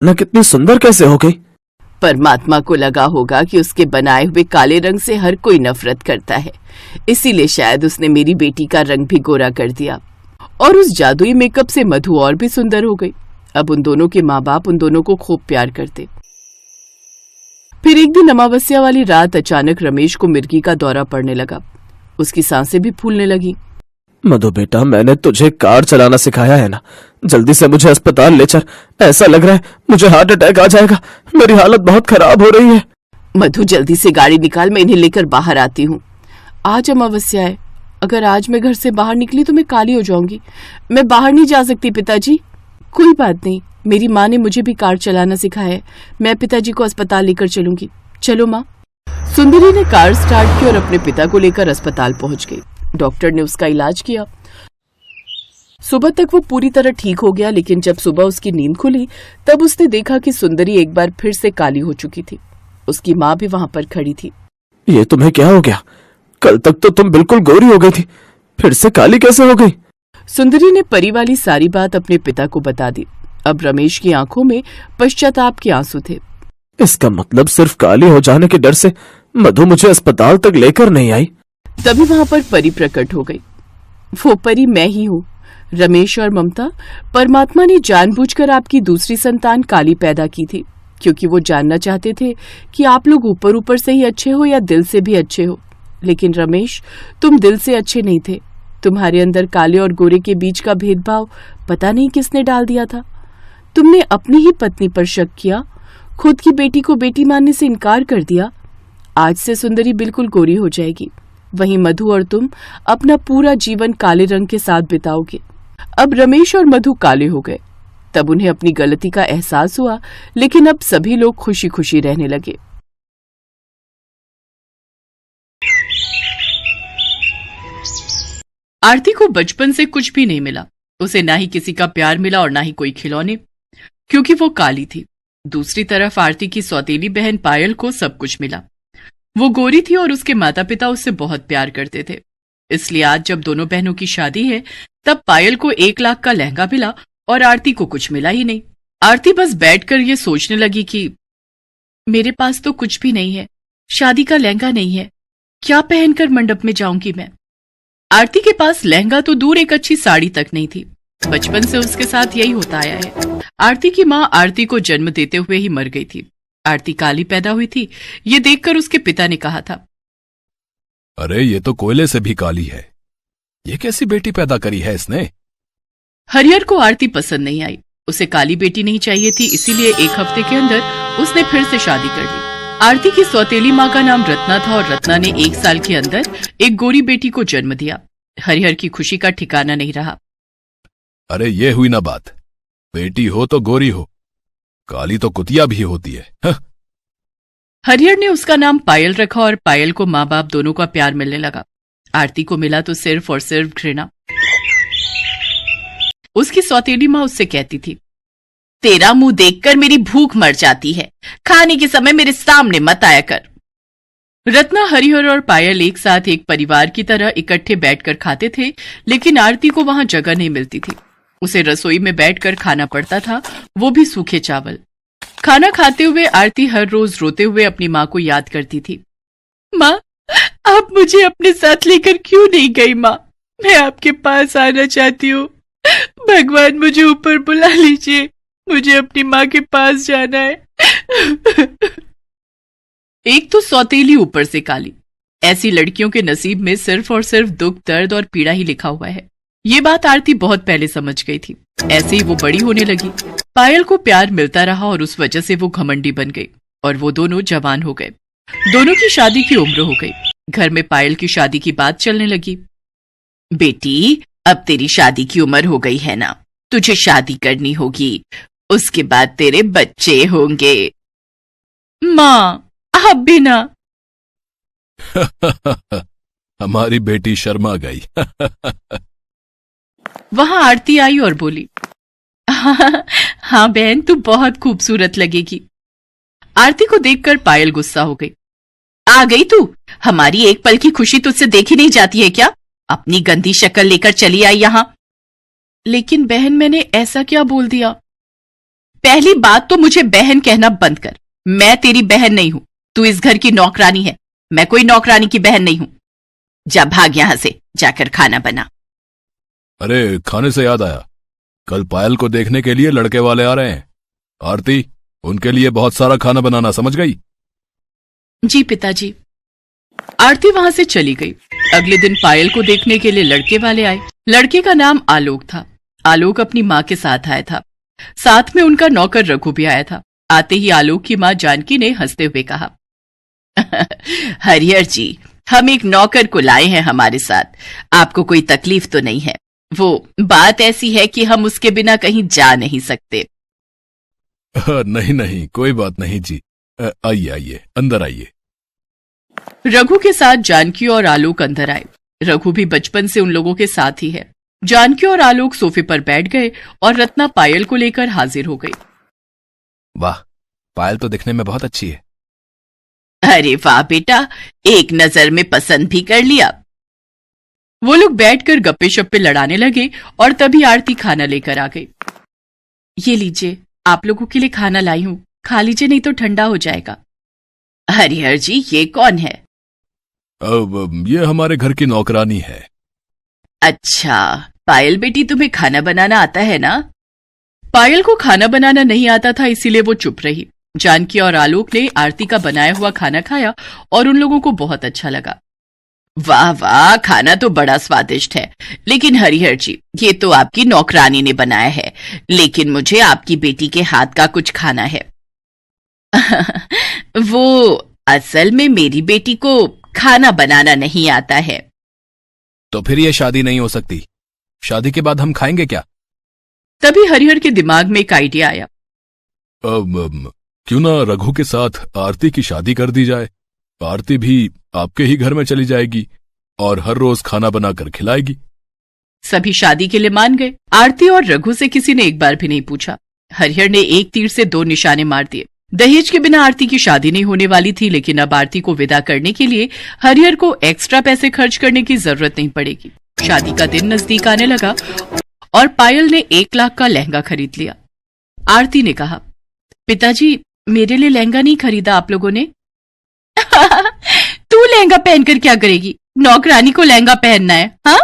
न कितनी सुंदर कैसे हो गई? परमात्मा को लगा होगा कि उसके बनाए हुए काले रंग से हर कोई नफरत करता है, इसीलिए शायद उसने मेरी बेटी का रंग भी गोरा कर दिया। और उस जादुई मेकअप से मधु और भी सुंदर हो गई। अब उन दोनों के माँ बाप उन दोनों को खूब प्यार करते। फिर एक दिन अमावस्या वाली रात अचानक रमेश को मिर्गी का दौरा पड़ने लगा। उसकी सांसें भी फूलने लगी। मधु बेटा, मैंने तुझे कार चलाना सिखाया है ना, जल्दी से मुझे अस्पताल ले चल। ऐसा लग रहा है मुझे हार्ट अटैक आ जाएगा। मेरी हालत बहुत खराब हो रही है। मधु जल्दी से गाड़ी निकाल, मैं इन्हें लेकर बाहर आती हूँ। आज अमावस्या है, अगर आज मैं घर से बाहर निकली तो मैं काली हो जाऊंगी। मैं बाहर नहीं जा सकती पिताजी। कोई बात नहीं, मेरी माँ ने मुझे भी कार चलाना सिखाया है। मैं पिताजी को अस्पताल लेकर चलूंगी। चलो माँ। सुंदरी ने कार स्टार्ट की और अपने पिता को लेकर अस्पताल पहुंच गई। डॉक्टर ने उसका इलाज किया। सुबह तक वो पूरी तरह ठीक हो गया, लेकिन जब सुबह उसकी नींद खुली तब उसने देखा कि सुंदरी एक बार फिर से काली हो चुकी थी। उसकी माँ भी वहां पर खड़ी थी। ये तुम्हें क्या हो गया? कल तक तो तुम बिल्कुल गोरी हो गई थी, फिर से काली कैसे हो गई? सुंदरी ने परी वाली सारी बात अपने पिता को बता दी। अब रमेश की आंखों में पश्चाताप के आंसू थे। इसका मतलब सिर्फ काली हो जाने के डर से मधु मुझे अस्पताल तक लेकर नहीं आई। तभी वहां पर परी प्रकट हो गई। वो परी मैं ही हूँ, रमेश और ममता। परमात्मा ने जानबूझकर आपकी दूसरी संतान काली पैदा की थी, क्योंकि वो जानना चाहते थे कि आप लोग ऊपर ऊपर से ही अच्छे हो या दिल से भी अच्छे हो। लेकिन रमेश, तुम दिल से अच्छे नहीं थे। तुम्हारे अंदर काले और गोरे के बीच का भेदभाव पता नहीं किसने डाल दिया था। तुमने अपनी ही पत्नी पर शक किया, खुद की बेटी को बेटी मानने से इनकार कर दिया। आज से सुंदरी बिल्कुल गोरी हो जाएगी, वहीं मधु और तुम अपना पूरा जीवन काले रंग के साथ बिताओगे। अब रमेश और मधु काले हो गए। तब उन्हें अपनी गलती का एहसास हुआ, लेकिन अब सभी लोग खुशी खुशी रहने लगे। आरती को बचपन से कुछ भी नहीं मिला। उसे ना ही किसी का प्यार मिला और ना ही कोई खिलौने, क्योंकि वो काली थी। दूसरी तरफ आरती की सौतेली बहन पायल को सब कुछ मिला। वो गोरी थी और उसके माता पिता उससे बहुत प्यार करते थे। इसलिए आज जब दोनों बहनों की शादी है, तब पायल को 1 लाख का लहंगा मिला और आरती को कुछ मिला ही नहीं। आरती बस बैठकर ये सोचने लगी कि मेरे पास तो कुछ भी नहीं है, शादी का लहंगा नहीं है, क्या पहनकर मंडप में जाऊंगी मैं। आरती के पास लहंगा तो दूर, एक अच्छी साड़ी तक नहीं थी। बचपन से उसके साथ यही होता आया है। आरती की माँ आरती को जन्म देते हुए ही मर गई थी। आरती काली पैदा हुई थी, ये देखकर उसके पिता ने कहा था, अरे ये तो कोयले से भी काली है, ये कैसी बेटी पैदा करी है इसने। हरिहर को आरती पसंद नहीं आई। उसे काली बेटी नहीं चाहिए थी, इसीलिए 1 हफ्ते के अंदर उसने फिर से शादी कर ली। आरती की सौतेली माँ का नाम रत्ना था और रत्ना ने 1 साल के अंदर एक गोरी बेटी को जन्म दिया। हरिहर की खुशी का ठिकाना नहीं रहा। अरे ये हुई ना बात, बेटी हो तो गोरी हो, काली तो कुतिया भी होती है। हा? हरिहर ने उसका नाम पायल रखा और पायल को माँ बाप दोनों का प्यार मिलने लगा। आरती को मिला तो सिर्फ और सिर्फ घृणा। उसकी सौतेली माँ उससे कहती थी, तेरा मुंह देखकर मेरी भूख मर जाती है, खाने के समय मेरे सामने मत आया कर। रत्ना, हरिहर और पायल एक साथ एक परिवार की तरह इकट्ठे बैठकर खाते थे, लेकिन आरती को वहां जगह नहीं मिलती थी। उसे रसोई में बैठकर खाना पड़ता था, वो भी सूखे चावल। खाना खाते हुए आरती हर रोज रोते हुए अपनी माँ को याद करती थी। माँ, आप मुझे अपने साथ लेकर क्यों नहीं गई? माँ, मैं आपके पास आना चाहती हूँ। भगवान मुझे ऊपर बुला लीजिए, मुझे अपनी माँ के पास जाना है। एक तो सौतेली, ऊपर से काली। ऐसी लड़कियों के नसीब में सिर्फ और सिर्फ दुख, दर्द और पीड़ा ही लिखा हुआ है। ये बात आरती बहुत पहले समझ गई थी। ऐसे ही वो बड़ी होने लगी। पायल को प्यार मिलता रहा और उस वजह से वो घमंडी बन गई और वो दोनों जवान हो गए। दोनों की शादी की उम्र हो गई। घर में पायल की शादी की बात चलने लगी। बेटी, अब तेरी शादी की उम्र हो गई है ना, तुझे शादी करनी होगी, उसके बाद तेरे बच्चे होंगे। माँ, आप भी ना। हमारी बेटी शर्मा गई। वहां आरती आई और बोली, हाँ बहन, तू बहुत खूबसूरत लगेगी। आरती को देखकर पायल गुस्सा हो गई। आ गई तू? हमारी एक पल की खुशी तुझसे देखी नहीं जाती है क्या? अपनी गंदी शक्ल लेकर चली आई यहां। लेकिन बहन, मैंने ऐसा क्या बोल दिया? पहली बात तो मुझे बहन कहना बंद कर। मैं तेरी बहन नहीं हूं, तू इस घर की नौकरानी है। मैं कोई नौकरानी की बहन नहीं हूं। जा भाग यहां से, जाकर खाना बना। अरे खाने से याद आया, कल पायल को देखने के लिए लड़के वाले आ रहे हैं। आरती, उनके लिए बहुत सारा खाना बनाना, समझ गई? जी पिताजी। आरती वहां से चली गई। अगले दिन पायल को देखने के लिए लड़के वाले आए। लड़के का नाम आलोक था। आलोक अपनी माँ के साथ आया था। साथ में उनका नौकर रघु भी आया था। आते ही आलोक की माँ जानकी ने हंसते हुए कहा, हरिहर जी, हम एक नौकर को लाए हैं हमारे साथ। आपको कोई तकलीफ तो नहीं है? वो बात ऐसी है कि हम उसके बिना कहीं जा नहीं सकते। नहीं नहीं, कोई बात नहीं जी। आइए आइए, अंदर आइए। रघु के साथ जानकी और आलोक अंदर आए। रघु भी बचपन से उन लोगों के साथ ही है। जानकी और आलोक सोफे पर बैठ गए और रत्ना पायल को लेकर हाजिर हो गई। वाह, पायल तो दिखने में बहुत अच्छी है। अरे वाह बेटा, एक नजर में पसंद भी कर लिया। वो लोग बैठकर गप्पे शप्पे लड़ाने लगे और तभी आरती खाना लेकर आ गई। ये लीजिए, आप लोगों के लिए खाना लाई हूं, खा लीजिए नहीं तो ठंडा हो जाएगा। हरिहर जी, ये कौन है? अब ये हमारे घर की नौकरानी है। अच्छा, पायल बेटी तुम्हें खाना बनाना आता है ना? पायल को खाना बनाना नहीं आता था, इसीलिए वो चुप रही। जानकी और आलोक ने आरती का बनाया हुआ खाना खाया और उन लोगों को बहुत अच्छा लगा। वाह वाह, खाना तो बड़ा स्वादिष्ट है। लेकिन हरिहर जी, ये तो आपकी नौकरानी ने बनाया है, लेकिन मुझे आपकी बेटी के हाथ का कुछ खाना है। वो असल में मेरी बेटी को खाना बनाना नहीं आता है। तो फिर ये शादी नहीं हो सकती। शादी के बाद हम खाएंगे क्या? तभी हरिहर के दिमाग में एक आइडिया आया। क्यों ना रघु के साथ आरती की शादी कर दी जाए। आरती भी आपके ही घर में चली जाएगी और हर रोज खाना बनाकर खिलाएगी। सभी शादी के लिए मान गए। आरती और रघु से किसी ने एक बार भी नहीं पूछा। हरिहर ने एक तीर से दो निशाने मार दिए। दहेज के बिना आरती की शादी नहीं होने वाली थी, लेकिन अब आरती को विदा करने के लिए हरिहर को एक्स्ट्रा पैसे खर्च करने की जरूरत नहीं पड़ेगी। शादी का दिन नजदीक आने लगा और पायल ने 1 लाख का लहंगा खरीद लिया। आरती ने कहा, पिताजी, मेरे लिए लहंगा नहीं खरीदा आप लोगों ने? तू लहंगा पहनकर क्या करेगी? नौकरानी को लहंगा पहनना है, हाँ?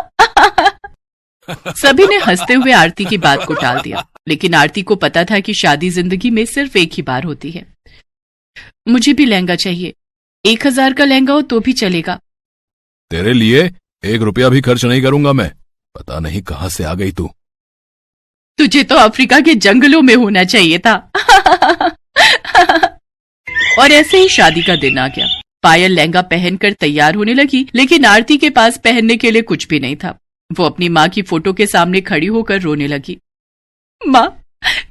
सभी ने हंसते हुए आरती की बात को टाल दिया, लेकिन आरती को पता था कि शादी जिंदगी में सिर्फ एक ही बार होती है। मुझे भी लहंगा चाहिए। 1000 का लहंगा हो तो भी चलेगा। तेरे लिए 1 रुपया भी खर्च नहीं करूंगा मैं। पता नहीं कहां से आ गई तू। तुझे तो अफ्रीका के जंगलों में होना चाहिए था। और ऐसे ही शादी का दिन आ गया। पायल लहंगा पहनकर तैयार होने लगी, लेकिन आरती के पास पहनने के लिए कुछ भी नहीं था। वो अपनी माँ की फोटो के सामने खड़ी होकर रोने लगी। माँ,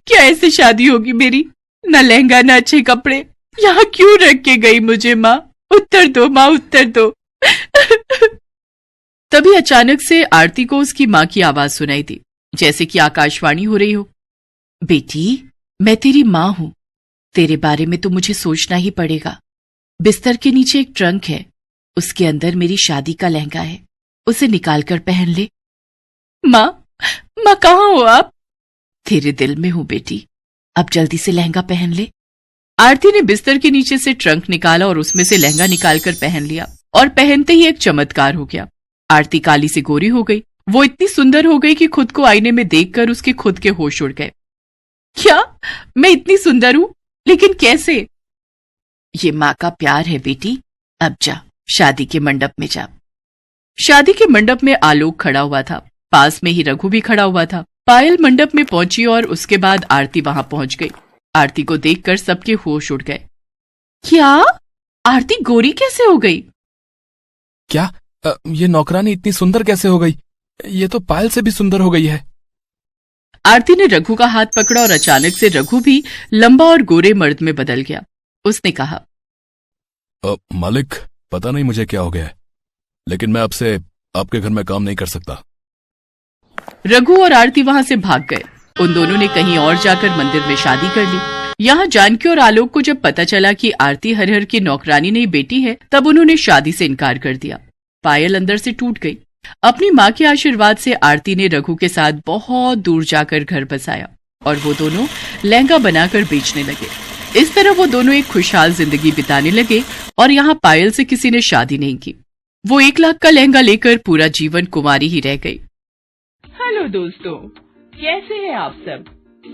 क्या ऐसे शादी होगी मेरी? न लहंगा न अच्छे कपड़े। यहाँ क्यों रख के गई मुझे माँ? उत्तर दो माँ, उत्तर दो। तभी अचानक से आरती को उसकी माँ की आवाज सुनाई दी, जैसे कि आकाशवाणी हो रही हो। बेटी, मैं तेरी माँ हूं। तेरे बारे में तो मुझे सोचना ही पड़ेगा। बिस्तर के नीचे एक ट्रंक है, उसके अंदर मेरी शादी का लहंगा है, उसे निकाल कर पहन ले। माँ, माँ कहाँ हो आप? तेरे दिल में हूं बेटी, अब जल्दी से लहंगा पहन ले। आरती ने बिस्तर के नीचे से ट्रंक निकाला और उसमें से लहंगा निकालकर पहन लिया, और पहनते ही एक चमत्कार हो गया। आरती काली से गोरी हो गई। वो इतनी सुंदर हो गई कि खुद को आईने में देखकर उसके खुद के होश उड़ गए। क्या मैं इतनी सुंदर हूं? लेकिन कैसे? ये माँ का प्यार है बेटी। अब जा, शादी के मंडप में जा। शादी के मंडप में आलोक खड़ा हुआ था, पास में ही रघु भी खड़ा हुआ था। पायल मंडप में पहुंची और उसके बाद आरती वहां पहुंच गई। आरती को देखकर सबके होश उड़ गए। क्या? आरती गोरी कैसे हो गई? क्या? ये नौकरानी इतनी सुंदर कैसे हो गई? ये तो पायल से भी सुंदर हो गई है। आरती ने रघु का हाथ पकड़ा और अचानक से रघु भी लंबा और गोरे मर्द में बदल गया। उसने कहा, मालिक, पता नहीं मुझे क्या हो गया है, लेकिन मैं आपसे आपके घर में काम नहीं कर सकता। रघु और आरती वहां से भाग गए। उन दोनों ने कहीं और जाकर मंदिर में शादी कर ली। यहाँ जानकी और आलोक को जब पता चला कि आरती हरिहर की नौकरानी नहीं बेटी है, तब उन्होंने शादी से इनकार कर दिया। पायल अंदर से टूट गई। अपनी माँ के आशीर्वाद से आरती ने रघु के साथ बहुत दूर जाकर घर बसाया और वो दोनों लहंगा बनाकर बेचने लगे। इस तरह वो दोनों एक खुशहाल जिंदगी बिताने लगे और यहाँ पायल से किसी ने शादी नहीं की। वो 1 लाख का लहंगा लेकर पूरा जीवन कुंवारी ही रह गई। हेलो दोस्तों, कैसे हैं आप सब?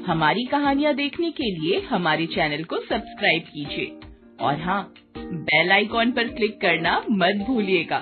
हमारी कहानियाँ देखने के लिए हमारे चैनल को सब्सक्राइब कीजिए और हाँ, बेल आइकॉन पर क्लिक करना मत भूलिएगा।